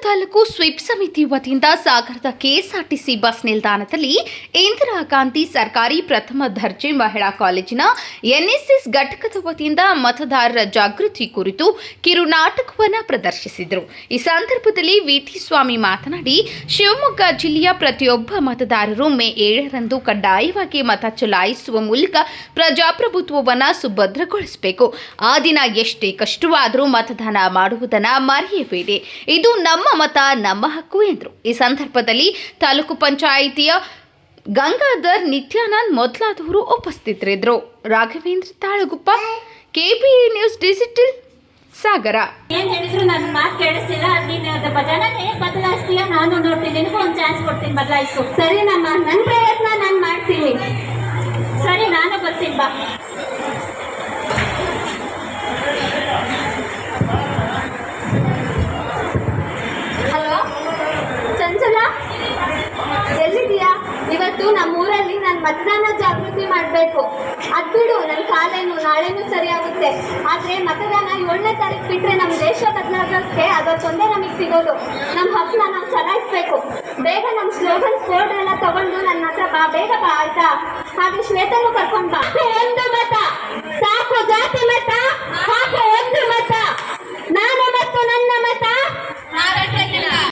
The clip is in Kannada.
ತಾಲೂಕು ಸ್ವೀಪ್ ಸಮಿತಿ ವತಿಯಿಂದ ಸಾಗರದ ಕೆಎಸ್ಆರ್ಟಿಸಿ ಬಸ್ ನಿಲ್ದಾಣದಲ್ಲಿ ಇಂದಿರಾ ಗಾಂಧಿ ಸರ್ಕಾರಿ ಪ್ರಥಮ ದರ್ಜೆ ಮಹಿಳಾ ಕಾಲೇಜಿನ ಎನ್ಎಸ್ಎಸ್ ಘಟಕದ ವತಿಯಿಂದ ಮತದಾರರ ಜಾಗೃತಿ ಕುರಿತು ಕಿರು ನಾಟಕವನ್ನು ಪ್ರದರ್ಶಿಸಿದರು. ಈ ಸಂದರ್ಭದಲ್ಲಿ ವಿಟಿ ಸ್ವಾಮಿ ಮಾತನಾಡಿ, ಶಿವಮೊಗ್ಗ ಜಿಲ್ಲೆಯ ಪ್ರತಿಯೊಬ್ಬ ಮತದಾರರು ಮೇ 7ರಂದು ಕಡ್ಡಾಯವಾಗಿ ಮತ ಚಲಾಯಿಸುವ ಮೂಲಕ ಪ್ರಜಾಪ್ರಭುತ್ವವನ್ನು ಸುಭದ್ರಗೊಳಿಸಬೇಕು. ಆ ದಿನ ಎಷ್ಟೇ ಕಷ್ಟವಾದರೂ ಮತದಾನ ಮಾಡುವುದನ್ನು ಮರೆಯಬೇಡಿ. ಇದು ನಮ್ಮ ಮತ ನಮ್ಮ ಹಕ್ಕು ಎಂದರು. ಈ ಸಂದರ್ಭದಲ್ಲಿ ತಾಲೂಕು ಪಂಚಾಯಿತಿಯ ಗಂಗಾಧರ್, ನಿತ್ಯಾನಂದ್ ಮೊದಲಾದವರು ಉಪಸ್ಥಿತರಿದ್ದರು. ರಾಘವೇಂದ್ರ ತಾಳಗುಪ್ಪ, ಕೆಬಿಇ ನ್ಯೂಸ್ ಡಿಜಿಟಲ್, ಸಾಗರ. ಏನ್ ಹೇಳಿದ್ರು ನನ್ನ ಮಾತು ಕೇಳಿಸ್ತಿಲ್ಲ. ನೀನು ಭಜನೆ ಬದಲಾಯಿಸ್ತೀಯ, ನಾನು ನೋಡ್ತೀನಿ, ನಿನಗೂ ಒಂದು ಚಾನ್ಸ್ ಕೊಡ್ತೀನಿ, ಬದಲಾಯಿಸು. ಸರಿ ನನ್ನ ಪ್ರಯತ್ನ ನಾನು ಮಾಡ್ತೀನಿ. ಸರಿ, ನಾನು ಬರ್ತೀನಿ, ಬಾ. ಎಲ್ಲಿದೀಯಾ? ಇವತ್ತು ನಮ್ಮೂರಲ್ಲಿ ನಾನು ಮತದಾನ ಜಾಗೃತಿ ಮಾಡಬೇಕು. ಅದು ಬಿಡು, ನನ್ನ ಕಾಲೇನು ನಾಳೆನೂ ಸರಿಯಾಗುತ್ತೆ. ಆದರೆ ಮತದಾನ 7ನೇ ತಾರೀಕು ಬಿಟ್ಟರೆ ನಮ್ಮ ದೇಶ ಬದಲಾಗೋಕ್ಕೆ ಅದೊಂದೇ ನಮಗೆ ಸಿಗೋದು. ನಮ್ಮ ಹಕ್ಕನ್ನ ನಾವು ಚಲಾಯಿಸ್ಬೇಕು. ಬೇಗ ನಮ್ಮ ಸ್ಲೋಗನ್ ಕೋಡ್ ಎಲ್ಲ ತಗೊಂಡು ನನ್ನ ಹತ್ರ ಬಾ, ಬೇಗ ಬಾ, ಆಯ್ತಾ? ಹಾಗೆ ಶ್ವೇತನೂ ಕರ್ಕೊಂಡು ಬಾ. ಒಂದು ಮತ